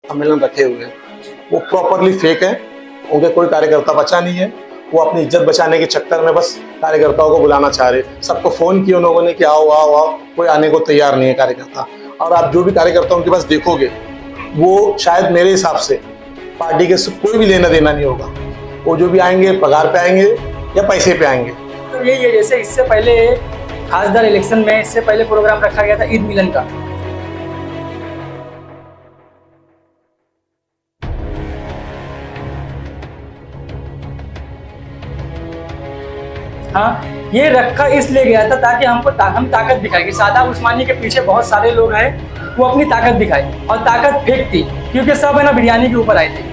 सम्मेलन रखे हुए हैं वो प्रॉपरली फेक है। उनके कोई कार्यकर्ता बचा नहीं है। वो अपनी इज्जत बचाने के चक्कर में बस कार्यकर्ताओं को बुलाना चाह रहे। सबको फोन किया उन लोगों ने कि आओ आओ आओ, कोई आने को तैयार नहीं है कार्यकर्ता। और आप जो भी कार्यकर्ताओं के पास देखोगे वो शायद मेरे हिसाब से पार्टी के से कोई भी लेना देना नहीं होगा। वो जो भी आएंगे पगार पे आएंगे या पैसे पे आएंगे। तो यही है, जैसे इससे पहले खासदार इलेक्शन में इससे पहले प्रोग्राम रखा गया था ईद मिलन का। हाँ, ये रखा इसलिए गया था ताकि हम ताकत दिखाए कि सादाब उस्मानी के पीछे बहुत सारे लोग हैं, वो अपनी ताकत दिखाए। और ताकत फेक थी क्योंकि सब है ना बिरयानी के ऊपर आए थे।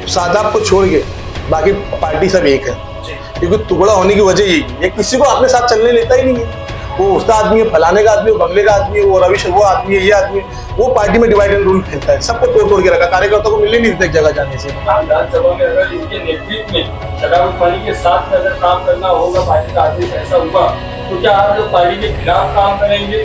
सादाब को छोड़ के बाकी पार्टी सब एक है, क्योंकि टुकड़ा होने की वजह यही है। किसी को अपने साथ चलने लेता ही नहीं है। वो उसका आदमी है, फलाने का आदमी है, बंगले का आदमी है, वो रविश वो आदमी है, ये आदमी है। वो पार्टी में डिवाइड एंड रूल खेलता है, सबको तोड़ तोड़ के रखा। कार्यकर्ताओं को मिलने नहीं देता एक जगह जाने से। विधानसभा में अगर इनके नेतृत्व में सादाब उस्मानी के साथ में अगर काम करना होगा, पार्टी का आदेश ऐसा हुआ, तो क्या आप लोग पार्टी के खिलाफ काम करेंगे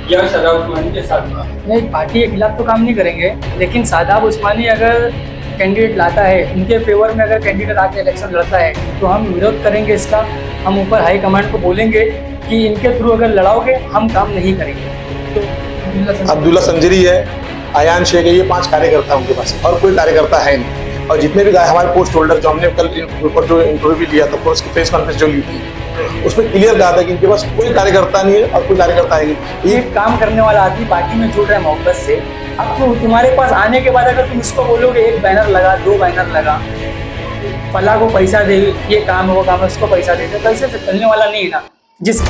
या सादाब उस्मानी के साथ? नहीं, पार्टी के खिलाफ तो काम नहीं करेंगे, लेकिन सादाब उस्मानी अगर कैंडिडेट लाता है, उनके फेवर में अगर कैंडिडेट आके इलेक्शन लड़ता है तो हम विरोध करेंगे इसका। हम ऊपर हाई कमांड को बोलेंगे कि इनके थ्रू अगर लड़ाओगे हम काम नहीं करेंगे। तो अब्दुल्ला संजरी है, अयान शेख है, ये 5 कार्यकर्ता उनके पास, और कोई कार्यकर्ता है नहीं। और जितने भी हमारे पोस्ट होल्डर जो हमने कल ऊपर जो इंटरव्यू लिया था, उसकी प्रेस कॉन्फ्रेंस जो ली थी, उसमें क्लियर कहा था कि इनके पास कोई कार्यकर्ता नहीं है और कोई कार्यकर्ता है नहीं। ये काम करने वाला आदमी पार्टी में जुड़ रहा है मोहब्बत से। अब तो तुम्हारे पास आने के बाद अगर तुम इसको बोलोगे 1 बैनर लगा, 2 बैनर लगा, फला को पैसा दे, ये काम है वो काम है, उसको पैसा दे, तो पैसे से चलने वाला नहीं है ना। जिस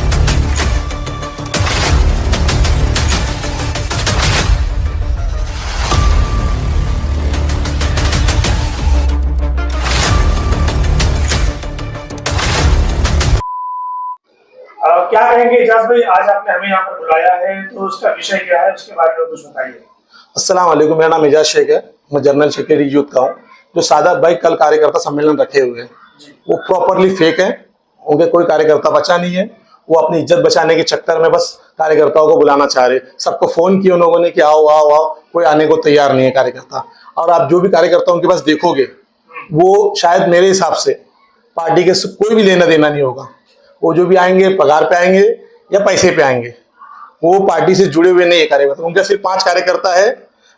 क्या कहेंगे इजाज भाई, आज आपने हमें यहाँ पर बुलाया है, तो उसका विषय क्या है, उसके बारे में कुछ बताइए। अस्सलाम वालेकुम, मेरा नाम एजाज शेख है, मैं जनरल सेक्रेटरी यूथ का हूँ। जो सादाब भाई कल कार्यकर्ता सम्मेलन रखे हुए हैं वो प्रॉपरली फेक है। उनके कोई कार्यकर्ता बचा नहीं है। वो अपनी इज्जत बचाने के चक्कर में बस कार्यकर्ताओं को बुलाना चाह रहे। सबको फोन किया उन लोगों ने कि आओ आओ आओ, कोई आने को तैयार नहीं है कार्यकर्ता। और आप जो भी कार्यकर्ताओं के पास देखोगे वो शायद मेरे हिसाब से पार्टी के से कोई भी लेना देना नहीं होगा। वो जो भी आएंगे पगार पे आएंगे या पैसे पे आएंगे। वो पार्टी से जुड़े हुए नहीं है कार्यकर्ता। उनके सिर्फ 5 कार्यकर्ता है,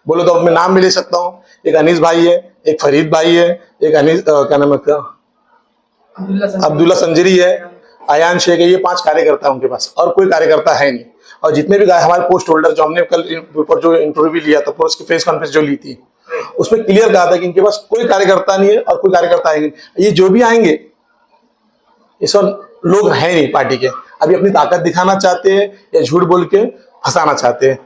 बोलो तो मैं नाम भी ले सकता हूँ। एक अनीस भाई है, एक फरीद भाई है, एक अनीस क्या नाम है, अब्दुल्ला संजरी है, अयान शेख है। ये 5 कार्यकर्ता है उनके पास, और कोई कार्यकर्ता है नहीं। और जितने भी हमारे पोस्ट होल्डर जो हमने कल ऊपर जो इंटरव्यू लिया था, उसकी प्रेस कॉन्फ्रेंस जो ली थी, उसमें क्लियर कहा था कि इनके पास कोई कार्यकर्ता नहीं है और कोई कार्यकर्ता आएंगे। ये जो भी आएंगे इस वक्त लोग हैं नहीं पार्टी के, अभी अपनी ताकत दिखाना चाहते हैं या झूठ बोल के फंसाना चाहते हैं।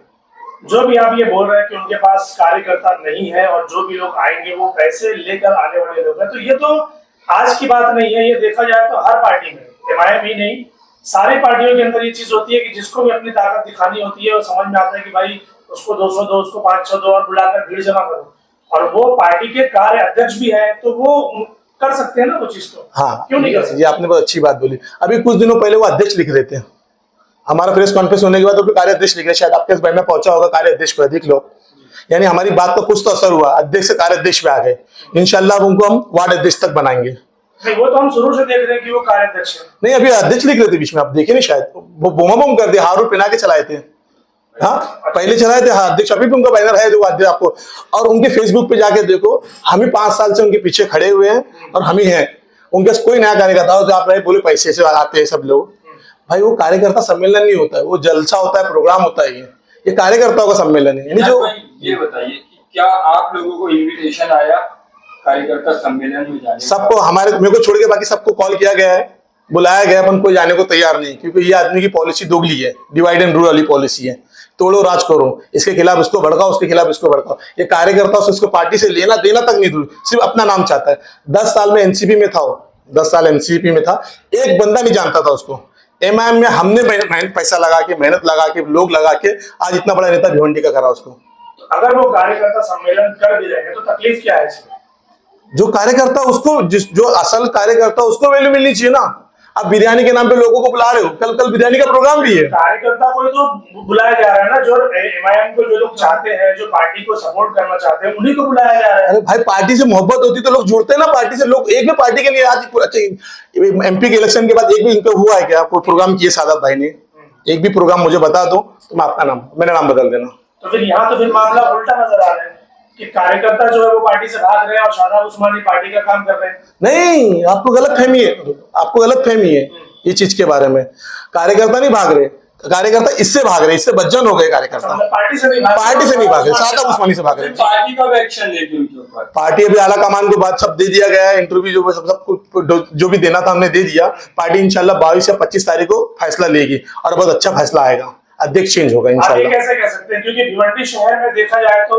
जो भी आप ये बोल रहे हैं कि उनके पास कार्यकर्ता नहीं है और जो भी लोग आएंगे वो पैसे लेकर आने वाले लोग हैं, तो ये तो आज की बात नहीं है। ये देखा जाए तो हर पार्टी में, एमआईएम ही नहीं, सारी पार्टियों के अंदर ये चीज होती है कि जिसको भी अपनी ताकत दिखानी होती है, वो समझ में आता है कि भाई उसको 200 दो, उसको 500 दो, और बुलाकर भीड़ जमा करो। और वो पार्टी के कार्य अध्यक्ष भी है, तो वो कर सकते हैं ना वो चीज। तो हाँ, क्यों नहीं कर सकते? ये आपने बहुत अच्छी बात बोली। अभी कुछ दिनों पहले वो अध्यक्ष लिख रहे थे, हमारा प्रेस कॉन्फ्रेंस होने के बाद वो कार्य अध्यक्ष लिख रहे। शायद आपके भाई में पहुंचा होगा कार्य अध्यक्ष पे, देख लो। यानी हमारी बात को कुछ तो असर हुआ, अध्यक्ष से कार्य अध्यक्ष पे आ गए। इंशाल्लाह उनको हम वार्ड अध्यक्ष तक बनाएंगे। नहीं, वो तो हम शुरू से देख रहे हैं कि वो कार्य अध्यक्ष है। नहीं, अभी अध्यक्ष लिख रहे थे बीच में, आप देखे नहीं शायद, वो बोमा बोम कर दिया, हारू पहना के चलाए थे। हाँ, पहले चलाए थे। हाँ, अध्यक्ष अभी भी उनका बैनर है, देखो अध्यक्ष आपको। और उनके फेसबुक पे जाके देखो, हम ही 5 साल से उनके पीछे खड़े हुए हैं और हम ही हैं। उनके कोई नया कार्यकर्ता हो जो आप रहे बोले पैसे से आते हैं सब लोग। भाई वो कार्यकर्ता सम्मेलन नहीं होता है, वो जलसा होता है, प्रोग्राम होता है। ये कार्यकर्ताओं का सम्मेलन है। यानी जो ये बताइए कि क्या आप लोगों को इनविटेशन आया कार्यकर्ता सम्मेलन में जाने? सबको, हमारे मेरे को छोड़ के बाकी सबको कॉल किया गया है, बुलाया गया, अपन कोई जाने को तैयार नहीं, क्योंकि ये आदमी की पॉलिसी दोगली है, डिवाइड एंड रूल वाली पॉलिसी है। तोड़ो राज करो, इसके खिलाफ इसको भड़काओ, उसके खिलाफ इसको भड़काओ। ये कार्यकर्ता से इसको पार्टी से लेना देना तक नहीं, दूर सिर्फ अपना नाम चाहता है। 10 साल में एनसीपी में था वो, 10 साल एनसीपी में था, एक बंदा नहीं जानता था उसको। एमआईएम में हमने पैसा लगा के, मेहनत लगा के, लोग लगा के आज इतना बड़ा नेता भिवंडी का करा उसको। अगर वो कार्यकर्ता सम्मेलन कर भी रहे हैं तो तकलीफ क्या है इसमें? जो कार्यकर्ता उसको जो असल कार्यकर्ता उसको वैल्यू मिलनी चाहिए ना। अब बिरयानी के नाम पे लोगों को बुला रहे हो, कल कल बिरयानी का प्रोग्राम भी है। कार्यकर्ता को तो बुलाया जा रहा है ना, जो एमआईएम को जो लोग चाहते हैं, जो पार्टी को सपोर्ट करना चाहते हैं, उन्हीं को बुलाया जा रहा है। अरे भाई पार्टी से मोहब्बत होती तो लोग जुड़ते हैं ना पार्टी से। लोग एक भी पार्टी के लिए आज एमपी के इलेक्शन के बाद एक भी इनका हुआ है क्या कोई प्रोग्राम किए सादाब भाई ने? एक भी प्रोग्राम मुझे बता दो तो मैं आपका नाम, मेरा नाम बदल देना। तो फिर यहाँ तो फिर मामला उल्टा नजर आ रहा है कि कार्यकर्ता जो है वो पार्टी से भाग रहे हैं और शादाब उस्मानी पार्टी का काम कर रहे हैं। नहीं, आपको गलत फहमी है, आपको गलत फहमी है ये चीज के बारे में। कार्यकर्ता नहीं भाग रहे, कार्यकर्ता इससे भाग रहे, इससे बज्जन हो गए कार्यकर्ता। पार्टी से नहीं भाग रहे, शादाब उस्मानी से भाग रहे। पार्टी का एक्शन लेगी उनके ऊपर। पार्टी अभी आला कमान को बात सब दे दिया गया है, इंटरव्यू जो सब जो भी देना था हमने दे दिया। पार्टी इंशाल्लाह 22 या 25 तारीख को फैसला लेगी और बहुत अच्छा फैसला आएगा, अध्यक्ष चेंज होगा इंशाल्लाह। कैसे कह सकते हैं, क्योंकि भिवंडी शहर में देखा जाए तो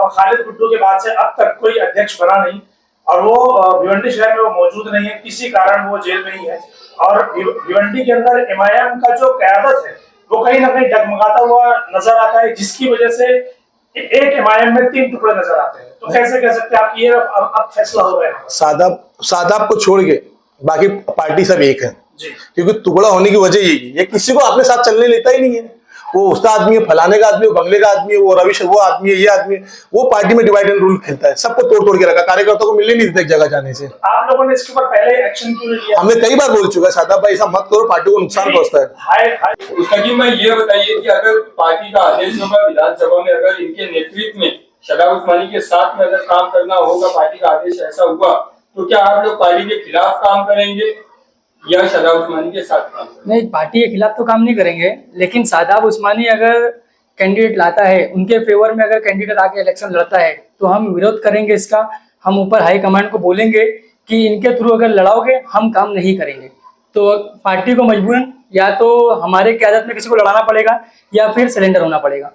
खालिद गुड्डू के बाद से अब तक कोई अध्यक्ष बना नहीं, और वो भिवंडी शहर में वो मौजूद नहीं है, किसी कारण वो जेल में ही है। और भिवंडी के अंदर एमआईएम का जो क़यादत है वो कहीं ना कहीं डगमगाता हुआ नजर आता है, जिसकी वजह से एक एमआईएम में 3 टुकड़े नजर आते हैं। तो कैसे कह सकते हैं आप ये अब फैसला हो गया है? सादाब को छोड़ के बाकी पार्टी सब एक है जी, क्योंकि टुकड़ा होने की वजह यही है, ये किसी को अपने साथ चलने लेता ही नहीं है। वो उसका आदमी है, फलाने का आदमी है, वो बंगले का आदमी है, वो रविश वो आदमी है, ये आदमी है। वो पार्टी में डिवाइड एंड रूल खेलता है, सबको तोड़ तोड़ के रखा, कार्यकर्ता को मिलने नहीं देता एक जगह जाने से। आप लोगों ने इसके ऊपर पहले एक्शन क्यों नहीं लिया? हमने कई बार बोल चुका है सादाब भाई ऐसा मत करो, पार्टी को नुकसान पहुंचता है। उसका जी मैं ये बताइए कि अगर पार्टी का आदेश होगा विधानसभा में, अगर इनके नेतृत्व में शादाब उस्मानी के साथ में अगर काम करना होगा, पार्टी का आदेश ऐसा हुआ, तो क्या आप लोग पार्टी के खिलाफ काम करेंगे या शादाब उस्मानी के साथ काम करेंगे? नहीं, पार्टी के खिलाफ तो काम नहीं करेंगे, लेकिन शादाब उस्मानी अगर कैंडिडेट लाता है, उनके फेवर में अगर कैंडिडेट आके इलेक्शन लड़ता है तो हम विरोध करेंगे इसका। हम ऊपर हाई कमांड को बोलेंगे कि इनके थ्रू अगर लड़ाओगे हम काम नहीं करेंगे। तो पार्टी को मजबूरन या तो हमारे क़यादत में किसी को लड़ाना पड़ेगा या फिर सरेंडर होना पड़ेगा।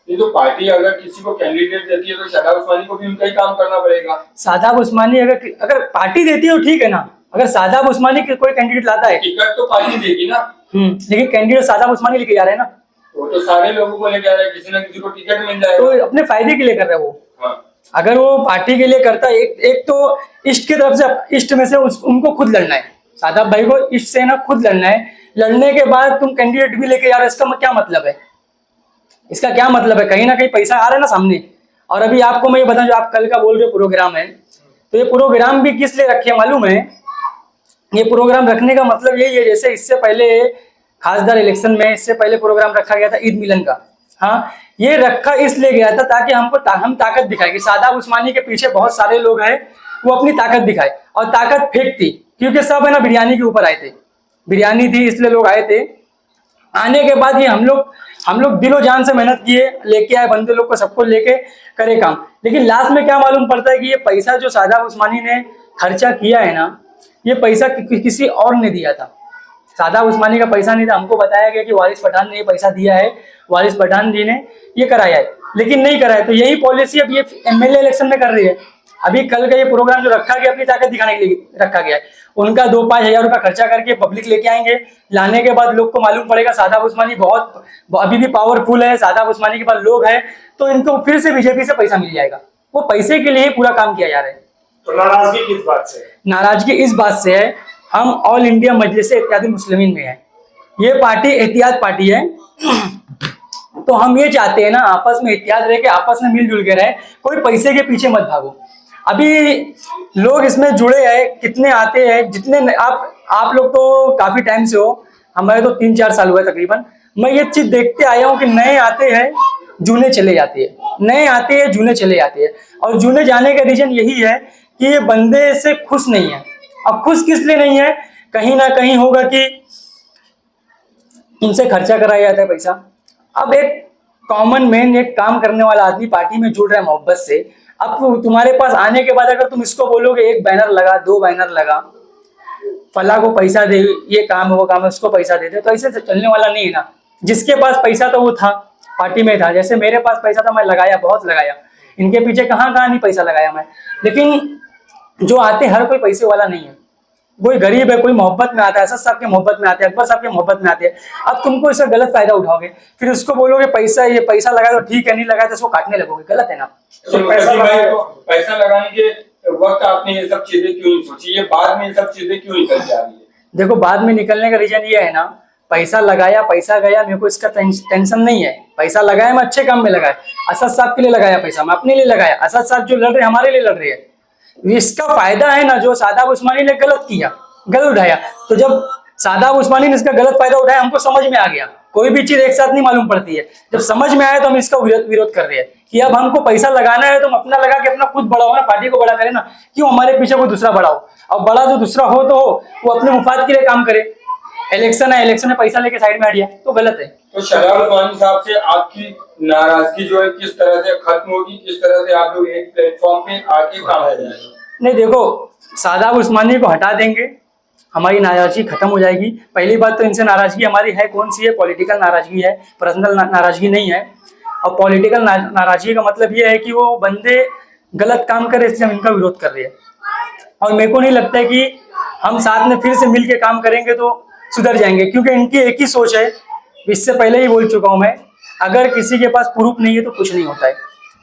ये तो पार्टी अगर किसी को कैंडिडेट देती है तो शादाब उस्मानी को भी उनका ही काम करना पड़ेगा। शादाब उस्मानी अगर पार्टी देती है तो ठीक है ना, अगर शादाब उस्मानी कोई कैंडिडेट लाता है, टिकट तो पार्टी देगी ना। लेकिन कैंडिडेट शादाब उस्मानी लेके जा रहे हैं ना, वो तो सारे लोगों को लेके आ रहा है, किसी ना किसी को टिकट मिल जाएगा। तो अपने फायदे के लिए कर रहे हैं वो। हाँ। अगर वो पार्टी के लिए करता है, एक तो इष्ट की तरफ से, इष्ट में से उनको खुद लड़ना है, शादाब भाई को इष्ट से ना खुद लड़ना है। लड़ने के बाद तुम कैंडिडेट भी लेके जा रहे हो, इसका क्या मतलब है? इसका क्या मतलब है? कहीं ना कहीं पैसा आ रहा है ना सामने। और अभी आपको मैं ये बताऊं, जो आप कल का बोल रहे हो प्रोग्राम है, तो ये प्रोग्राम भी किस लिए रखे मालूम है? ये प्रोग्राम रखने का मतलब यही है, जैसे इससे पहले खासदार इलेक्शन में इससे पहले प्रोग्राम रखा गया था ईद मिलन का। हाँ, ये रखा इसलिए गया था ताकि हम ताकत दिखाए कि शादाब उस्मानी के पीछे बहुत सारे लोग हैं, वो अपनी ताकत दिखाए। और ताकत फेक थी, क्योंकि सब है ना बिरयानी के ऊपर आए थे, बिरयानी थी इसलिए लोग आए थे। आने के बाद ये हम लोग दिलो जान से मेहनत किए, लेके आए बंदे लोग को, सबको लेके करे काम। लेकिन लास्ट में क्या मालूम पड़ता है कि ये पैसा जो शादाब उस्मानी ने खर्चा किया है ना, ये पैसा किसी और ने दिया था। शादाब उस्मानी का पैसा नहीं था। हमको बताया गया कि वारिस पठान ने ये पैसा दिया है, वारिस पठान जी ने ये कराया है, लेकिन नहीं कराया। तो यही पॉलिसी अब ये एमएलए इलेक्शन में कर रही है। अभी कल का ये प्रोग्राम जो रखा गया अपनी ताकत दिखाने के लिए रखा गया है। उनका 2-5 हज़ार रुपया खर्चा करके पब्लिक लेके आएंगे। लाने के बाद लोग को मालूम पड़ेगा शादाब उस्मानी बहुत अभी भी पावरफुल है, शादाब उस्मानी के पास लोग हैं, तो इनको फिर से बीजेपी से पैसा मिल जाएगा। वो पैसे के लिए पूरा काम किया जा रहा है। तो नाराजगी किस बात से? नाराजगी इस बात से है, हम ऑल इंडिया मजलिस इत्तेहाद मुस्लिमीन में है, ये पार्टी एहतियात पार्टी है। तो हम ये चाहते हैं ना, आपस में इत्तेहाद रह के, आपस में मिलजुल के रहे, कोई पैसे के पीछे मत भागो। अभी लोग इसमें जुड़े हैं, कितने आते हैं, जितने आप लोग तो काफी टाइम से हो, हमारे तो 3-4 साल हुए तकरीबन। मैं ये चीज देखते आया हूँ कि नए आते हैं, जूने चले जाते हैं, नए आते हैं, जूने चले जाते हैं। और जूने जाने का रीजन यही है कि ये बंदे से खुश नहीं है। अब खुश किस लिए नहीं है? कहीं ना कहीं होगा कि इनसे खर्चा कराया जाता है पैसा। अब एक कॉमन मैन, एक काम करने वाला आदमी पार्टी में जुड़ रहा है मोहब्बत से। अब तुम्हारे पास आने के बाद अगर तुम इसको बोलोगे 1 बैनर लगा, 2 बैनर लगा, फला को पैसा दे, ये काम है वो काम है, उसको पैसा दे दे, तो ऐसे चलने वाला नहीं है ना। जिसके पास पैसा था वो था, पार्टी में था। जैसे मेरे पास पैसा था, मैं लगाया, बहुत लगाया। इनके पीछे कहाँ नहीं पैसा लगाया मैं। लेकिन जो आते हर कोई पैसे वाला नहीं है, कोई गरीब है, कोई मोहब्बत में आता है, असद साहब के मोहब्बत में आते हैं, अकबर साहब के मोहब्बत में आते हैं। अब तुमको इसका गलत फायदा उठाओगे, फिर उसको बोलोगे पैसा, ये पैसा लगाया तो ठीक है, नहीं लगाया तो इसको काटने लगोगे, गलत है ना। तो पैसा लगाने के वक्त आपने ये सब चीजें क्यों नहीं सोची? ये बाद में ये सब चीजें क्यों निकल जा रही है? देखो बाद में निकलने का रीजन ये है ना, पैसा लगाया पैसा गया, मेरे को इसका टेंशन नहीं है। पैसा लगाया मैं अच्छे काम में लगाया, असद साहब के लिए लगाया पैसा, मैं अपने लिए लगाया। असद साहब जो लड़ रहे हमारे लिए लड़ रहे हैं, इसका फायदा है ना जो शादाब उस्मानी ने गलत किया, गलत उठाया। तो जब शादाब उस्मानी ने इसका गलत फायदा उठाया, हमको समझ में आ गया। कोई भी चीज एक साथ नहीं मालूम पड़ती है। जब समझ में आया तो हम इसका विरोध कर रहे हैं कि अब हमको पैसा लगाना है तो हम अपना लगा के अपना खुद बढ़ाओ ना, पार्टी को बड़ा करें ना, क्यों हमारे पीछे कोई दूसरा बढ़ाओ। अब बड़ा जो दूसरा हो तो हो, वो अपने मुफाद के लिए काम करे। इलेक्शन है, इलेक्शन में पैसा लेके साइड में हटिया तो गलत है। तो शदाब उस्मानी साहब से आपकी नाराजगी जो है किस तरह से खत्म होगी, किस तरह से आप लोग एक प्लेटफॉर्म पे आके काम करेंगे? नहीं देखो, शादाब उस्मानी को हटा देंगे, हमारी नाराजगी खत्म हो जाएगी। पहली बात तो इनसे नाराजगी हमारी है कौन सी है, पॉलिटिकल नाराजगी है, पर्सनल नाराजगी नहीं है। और पॉलिटिकल नाराजगी का मतलब ये है कि वो बंदे गलत काम कर रहे हैं, इसलिए हम इनका विरोध कर रहे हैं। और मेरे को नहीं लगता है कि हम साथ में फिर से मिल के काम करेंगे तो सुधर जाएंगे, क्योंकि इनकी एक ही सोच है। इससे पहले ही बोल चुका हूं मैं, अगर किसी के पास प्रूफ नहीं है तो कुछ नहीं होता है।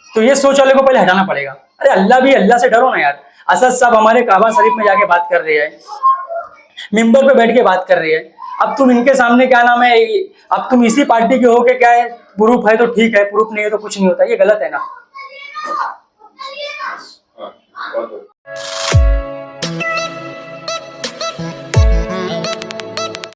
तो ये सोच वाले को पहले हटाना पड़ेगा। अरे अल्लाह से डरो ना यार। असद साहब हमारे काबा शरीफ में जाके बात कर रहे हैं, मिंबर पे बैठ के बात कर रही है। अब तुम इनके सामने क्या नाम है, अब तुम इसी पार्टी के हो के क्या है, प्रूफ है तो ठीक है, प्रूफ नहीं है तो कुछ नहीं होता, ये गलत है ना।